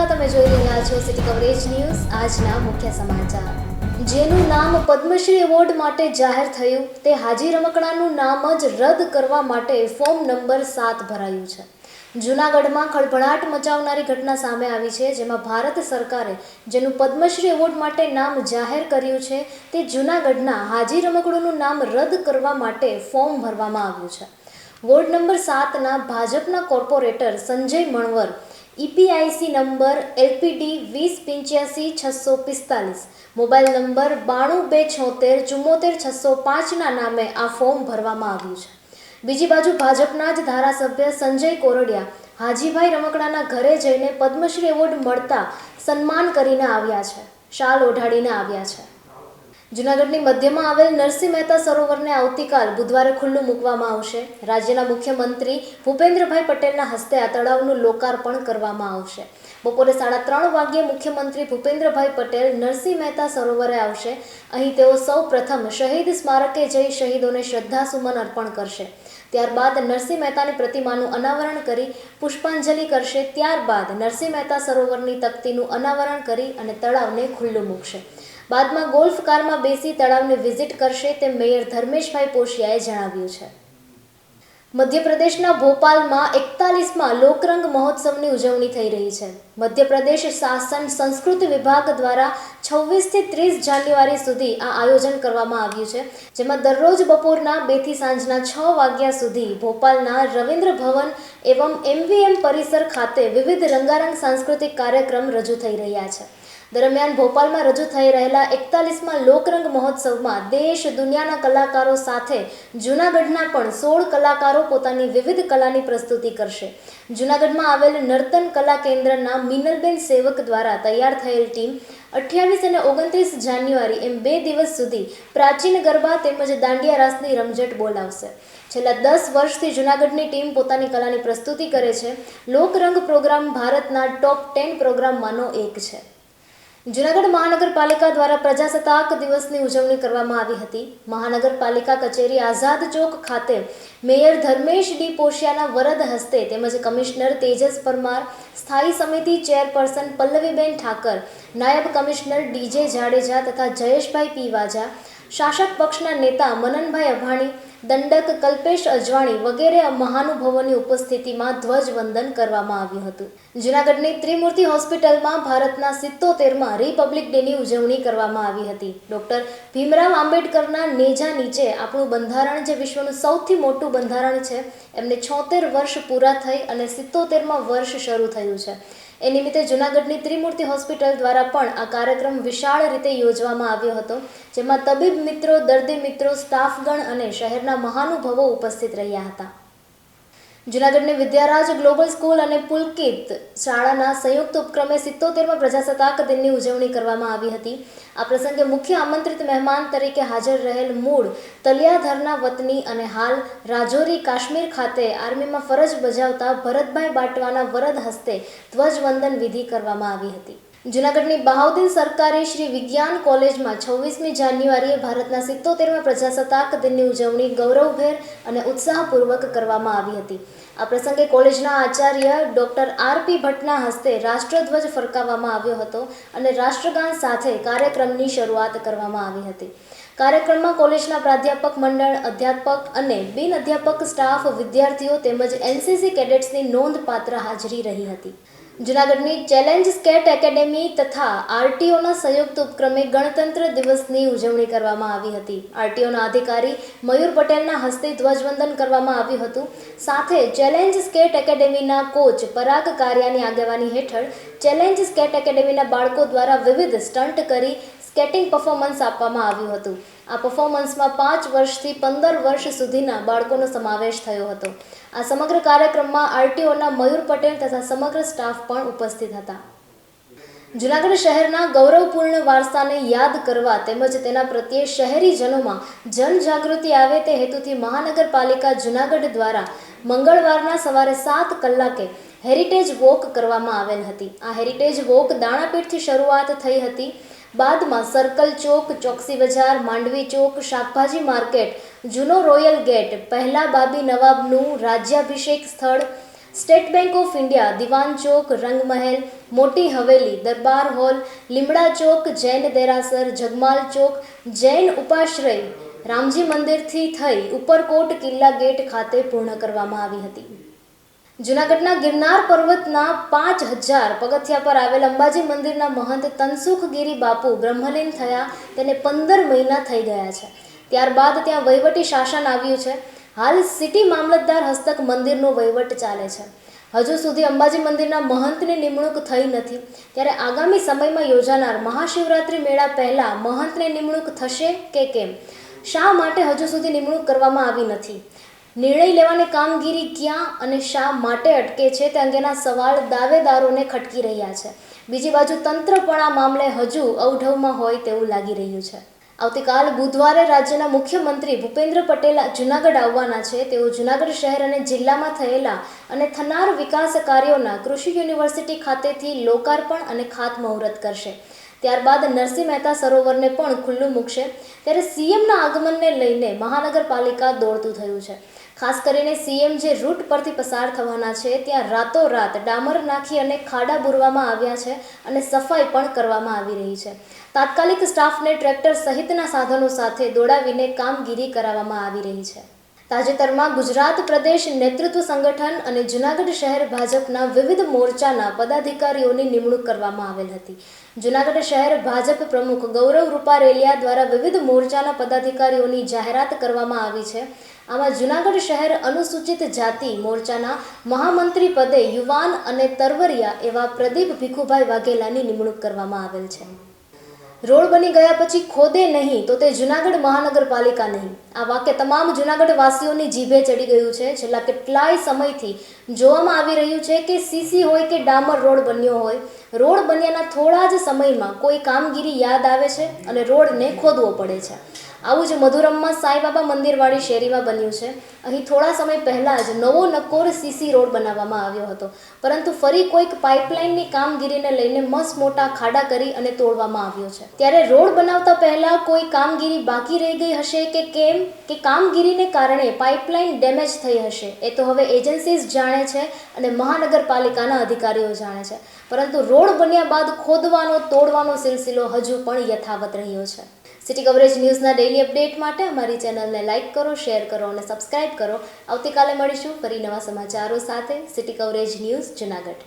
નમસ્કાર, તમે જોઈ રહ્યા છો સિટી કવરેજ ન્યૂઝ. આજના મુખ્ય સમાચાર. જેનું નામ પદ્મશ્રી એવોર્ડ માટે જાહેર થયું તે હાજી રમકડાનું નામ જ રદ કરવા માટે ફોર્મ નંબર 7 ભરાયું છે. જૂનાગઢમાં ખળભળાટ મચાવનારી ઘટના સામે આવી છે, જેમાં ભારત સરકારે જેનું પદ્મશ્રી એવોર્ડ માટે નામ જાહેર કર્યું છે તે જૂનાગઢના હાજી રમકડુંનું નામ રદ કરવા માટે ફોર્મ ભરવામાં આવ્યું છે. વોર્ડ નંબર 7ના ભાજપના corporator Sanjay Manvar EPIC number LPD 20855645 mobile number 9226474605ના નામે આ ફોર્મ ભરવામાં આવ્યું છે. બીજી બાજુ ભાજપના જ ધારાસભ્ય સંજય કોરડિયા હાજીભાઈ રમકડાના ઘરે જઈને પદ્મશ્રી એવોર્ડ મળતા સન્માન કરીને આવ્યા છે, શાલ ઓઢાડીને આવ્યા છે. જૂનાગઢની મધ્યમાં આવેલ નરસિંહ મહેતા સરોવરને આવતીકાલ બુધવારે ખુલ્લું મૂકવામાં આવશે. રાજ્યના મુખ્યમંત્રી ભૂપેન્દ્રભાઈ પટેલના હસ્તે આ તળાવનું લોકાર્પણ કરવામાં આવશે. બપોરે 3:30 વાગ્યે મુખ્યમંત્રી ભૂપેન્દ્રભાઈ પટેલ નરસિંહ મહેતા સરોવરે આવશે. અહીં તેઓ સૌ પ્રથમ શહીદ સ્મારકે જઈ શહીદોને શ્રદ્ધાસુમન અર્પણ કરશે. ત્યારબાદ નરસિંહ મહેતાની પ્રતિમાનું અનાવરણ કરી પુષ્પાંજલિ કરશે. ત્યારબાદ નરસિંહ મહેતા સરોવરની તકતીનું અનાવરણ કરી અને તળાવને ખુલ્લું મૂકશે. બાદમાં ગોલ્ફ કારમાં બેસી તળાવને વિઝિટ કરશે, તેમ મેયર ધર્મેશભાઈ પોશિયાએ જણાવ્યું છે. મધ્યપ્રદેશના ભોપાલમાં 41મા લોકરંગ મહોત્સવની ઉજવણી થઈ રહી છે. મધ્યપ્રદેશ શાસન સંસ્કૃતિ વિભાગ દ્વારા 26થી 30 જાન્યુઆરી સુધી આ આયોજન કરવામાં આવ્યું છે, જેમાં દરરોજ બપોરના 2 થી સાંજના 6 વાગ્યા સુધી ભોપાલના રવિન્દ્ર ભવન એવં MVM પરિસર ખાતે વિવિધ રંગારંગ સાંસ્કૃતિક કાર્યક્રમ રજૂ થઈ રહ્યા છે. દરમિયાન ભોપાલમાં રજૂ થઈ રહેલા 41મા લોકરંગ મહોત્સવમાં દેશ દુનિયાના કલાકારો સાથે જૂનાગઢના પણ 16 કલાકારો પોતાની વિવિધ કલાની પ્રસ્તુતિ કરશે. જૂનાગઢમાં આવેલ નર્તન કલા કેન્દ્રના મિનલબેન સેવક દ્વારા તૈયાર થયેલ ટીમ 28 અને 29 જાન્યુઆરી એમ 2 દિવસ સુધી પ્રાચીન ગરબા તેમજ દાંડિયા રાસની રમઝટ બોલાવશે. છેલ્લા 10 વર્ષથી જૂનાગઢની ટીમ પોતાની કલાની પ્રસ્તુતિ કરે છે. લોકરંગ પ્રોગ્રામ ભારતના ટોપ 10 પ્રોગ્રામમાંનો એક છે. જૂનાગઢ મહાનગરપાલિકા દ્વારા પ્રજાસત્તાક દિવસની ઉજવણી કરવામાં આવી હતી. મહાનગરપાલિકા કચેરી આઝાદ ચોક ખાતે મેયર ધર્મેશ ડી પોશિયાના વરદ હસ્તે તેમજ કમિશનર તેજસ પરમાર, સ્થાયી સમિતિ ચેરપર્સન પલ્લવીબેન ઠાકર, નાયબ કમિશનર DJ જાડેજા તથા જયેશભાઈ પી વાજા, શાસક પક્ષના નેતા મનનભાઈ અભાણી, દંડક કલ્પેશ અજવાણી વગેરે મહાનુભાવોની ઉપસ્થિતિમાં ધ્વજવંદન કરવામાં આવ્યું હતું. જૂનાગઢની ત્રિમૂર્તિ હોસ્પિટલમાં ભારતના 77મા રિપબ્લિક ડેની ઉજવણી કરવામાં આવી હતી. ડોક્ટર ભીમરાવ આંબેડકરના નેજા નીચે આપણું બંધારણ, જે વિશ્વનું સૌથી મોટું બંધારણ છે, એમને 76 વર્ષ પૂરા થઈ અને 77મા વર્ષ શરૂ થયું છે. એ નિમિત્તે જૂનાગઢની ત્રિમૂર્તિ હોસ્પિટલ દ્વારા પણ આ કાર્યક્રમ વિશાળ રીતે યોજવામાં આવ્યો હતો, જેમાં તબીબ મિત્રો, દર્દી મિત્રો, સ્ટાફગણ અને શહેરના મહાનુભાવો ઉપસ્થિત રહ્યા હતા. જૂનાગઢની વિદ્યારાજ ગ્લોબલ સ્કૂલ અને પુલકિત શાળાના સંયુક્ત ઉપક્રમે 77મા પ્રજાસત્તાક દિનની ઉજવણી કરવામાં આવી હતી. આ પ્રસંગે મુખ્ય આમંત્રિત મહેમાન તરીકે હાજર રહેલ મૂળ તલિયાધરના વતની અને હાલ રાજૌરી કાશ્મીર ખાતે આર્મીમાં ફરજ બજાવતા ભરતભાઈ બાટવાના વરદ હસ્તે ધ્વજવંદન વિધિ કરવામાં આવી હતી. જૂનાગઢની બહાઉદ્દીન સરકારી શ્રી વિજ્ઞાન કોલેજમાં 26મી જાન્યુઆરીએ ભારતના 77મા પ્રજાસત્તાક દિનની ઉજવણી ગૌરવભેર અને ઉત્સાહપૂર્વક કરવામાં આવી હતી. આ પ્રસંગે કોલેજના આચાર્ય ડોક્ટર RP ભટ્ટના હસ્તે રાષ્ટ્રધ્વજ ફરકાવવામાં આવ્યો હતો અને રાષ્ટ્રગાન સાથે કાર્યક્રમની શરૂઆત કરવામાં આવી હતી. કાર્યક્રમમાં કોલેજના પ્રાધ્યાપક મંડળ, અધ્યાપક અને બિન અધ્યાપક સ્ટાફ, વિદ્યાર્થીઓ તેમજ NCC કેડેટ્સની નોંધપાત્ર હાજરી રહી હતી. જૂનાગઢની ચેલેન્જ સ્કેટ એકેડેમી તથા RTOના સંયુક્ત ઉપક્રમે ગણતંત્ર દિવસની ઉજવણી કરવામાં આવી હતી. RTOના અધિકારી મયુર પટેલના હસ્તે ધ્વજવંદન કરવામાં આવ્યું હતું. સાથે ચેલેન્જ સ્કેટ એકેડેમીના કોચ પરાગ કારિયાની આગેવાની હેઠળ ચેલેન્જ સ્કેટ એકેડેમીના બાળકો દ્વારા વિવિધ સ્ટન્ટ કરી સ્કેટિંગ પરફોર્મન્સ આપવામાં આવ્યું હતું. આ પરફોર્મન્સમાં 5 વર્ષથી 15 વર્ષ સુધીના બાળકોનો સમાવેશ થયો હતો. આ સમગ્ર કાર્યક્રમમાં RTOના મયુર પટેલ તથા સમગ્ર સ્ટાફ પણ ઉપસ્થિત હતા. જૂનાગઢ શહેરના ગૌરવપૂર્ણ વારસાને યાદ કરવા તેમજ તેના પ્રત્યે શહેરીજનોમાં જનજાગૃતિ આવે તે હેતુથી મહાનગરપાલિકા જૂનાગઢ દ્વારા મંગળવારના સવારે 7 કલાકે હેરિટેજ વોક કરવામાં આવેલ હતી. આ હેરિટેજ વોક દાણાપીઠથી શરૂઆત થઈ હતી. બાદમાં સર્કલ ચોક, ચોકસી બજાર, માંડવી ચોક, શાકભાજી માર્કેટ, જૂનો રોયલ ગેટ, પહેલા બાબી નવાબનું રાજ્યાભિષેક સ્થળ, સ્ટેટ બેંક ઓફ ઇન્ડિયા, દિવાન ચોક, રંગમહેલ, મોટી હવેલી, દરબાર હોલ, લીમડા ચોક, જૈન દેરાસર, જગમાલ ચોક, જૈન ઉપાશ્રય, રામજી મંદિરથી થઈ ઉપરકોટ કિલ્લા ગેટ ખાતે પૂર્ણ કરવામાં આવી હતી. જૂનાગઢના ગિરનાર પર્વતના 5000 પગથિયા પર આવેલ અંબાજી મંદિરના મહંત તનસુખગીરી બાપુ બ્રહ્મલીન થયા તેને 15 મહિના થઈ ગયા છે. ત્યારબાદ ત્યાં વહીવટી શાસન આવ્યું છે. હાલ સિટી મામલતદાર હસ્તક મંદિરનો વહીવટ ચાલે છે. હજુ સુધી અંબાજી મંદિરના મહંતની નિમણૂક થઈ નથી. ત્યારે આગામી સમયમાં યોજાનાર મહાશિવરાત્રિ મેળા પહેલા મહંતની નિમણૂક થશે કે કેમ? શા માટે હજુ સુધી નિમણૂક કરવામાં આવી નથી? નિર્ણય લેવાની કામગીરી ક્યાં અને શા માટે અટકે છે તે અંગેના સવાલ દાવેદારોને ખટકી રહ્યા છે. બીજી બાજુ તંત્ર પણ આ મામલે હજુ અવઢવમાં હોય તેવું લાગી રહ્યું છે. આવતીકાલ બુધવારે રાજ્યના મુખ્યમંત્રી ભૂપેન્દ્ર પટેલ જૂનાગઢ આવવાના છે. તેઓ જૂનાગઢ શહેર અને જિલ્લામાં થયેલા અને થનાર વિકાસ કાર્યોના કૃષિ યુનિવર્સિટી ખાતેથી લોકાર્પણ અને ખાતમુહૂર્ત કરશે. ત્યારબાદ નરસિંહ મહેતા સરોવરને પણ ખુલ્લું મૂકશે. ત્યારે સીએમના આગમનને લઈને મહાનગરપાલિકા દોડતું થયું છે. ખાસ કરીને સીએમ જે રૂટ પરથી પસાર થવાના છે ત્યાં રાતોરાત ડામર નાખી અને ખાડા બુરવામાં આવ્યા છે અને સફાઈ પણ કરવામાં આવી રહી છે. તાત્કાલિક સ્ટાફને ટ્રેક્ટર સહિતના સાધનો સાથે દોડાવીને કામગીરી કરાવવામાં આવી રહી છે. તાજેતરમાં ગુજરાત પ્રદેશ નેતૃત્વ સંગઠન અને જૂનાગઢ શહેર ભાજપના વિવિધ મોરચાના પદાધિકારીઓની નિમણૂક કરવામાં આવેલ હતી. જૂનાગઢ શહેર ભાજપ પ્રમુખ ગૌરવ રૂપારેલિયા દ્વારા વિવિધ મોરચાના પદાધિકારીઓની જાહેરાત કરવામાં આવી છે. આમાં જૂનાગઢ શહેર અનુસૂચિત જાતિ મોરચાના મહામંત્રી પદે યુવાન અને તરવરિયા એવા પ્રદીપ ભીખુભાઈ વાઘેલાની નિમણૂક કરવામાં આવેલ છે. રોડ બની ગયા પછી ખોદે નહીં તો તે જૂનાગઢ મહાનગરપાલિકા નહીં. આ વાક્ય તમામ જૂનાગઢ વાસીઓની જીભે ચડી ગયું છે. છેલ્લા કેટલાય સમયથી જોવામાં આવી રહ્યું છે કે સીસી હોય કે ડામર રોડ બન્યો હોય, રોડ બન્યાના થોડા જ સમયમાં કોઈ કામગીરી યાદ આવે છે અને રોડને ખોદવો પડે છે. આવું જ મધુરમમાં સાંઈબાબા મંદિરવાળી શેરીમાં બન્યું છે. અહીં થોડા સમય પહેલાં જ નવો નક્કોર સીસી રોડ બનાવવામાં આવ્યો હતો, પરંતુ ફરી કોઈક પાઇપલાઇનની કામગીરીને લઈને મસ્ત મોટા ખાડા કરી અને તોડવામાં આવ્યો છે. ત્યારે રોડ બનાવતા પહેલાં કોઈ કામગીરી બાકી રહી ગઈ હશે કે કેમ, કે કામગીરીને કારણે પાઇપલાઇન ડેમેજ થઈ હશે, એ તો હવે એજન્સીઝ જાણે છે અને મહાનગરપાલિકાના અધિકારીઓ જાણે છે. પરંતુ રોડ બન્યા બાદ ખોદવાનો તોડવાનો સિલસિલો હજુ પણ યથાવત રહ્યો છે. સિટી કવરેજ ન્યૂઝના ડેઇલી અપડેટ માટે અમારી ચેનલને લાઇક કરો, શેર કરો અને સબસ્ક્રાઇબ કરો. આવતીકાલે મળીશું ફરી નવા સમાચારો સાથે. City coverage news Junagadh.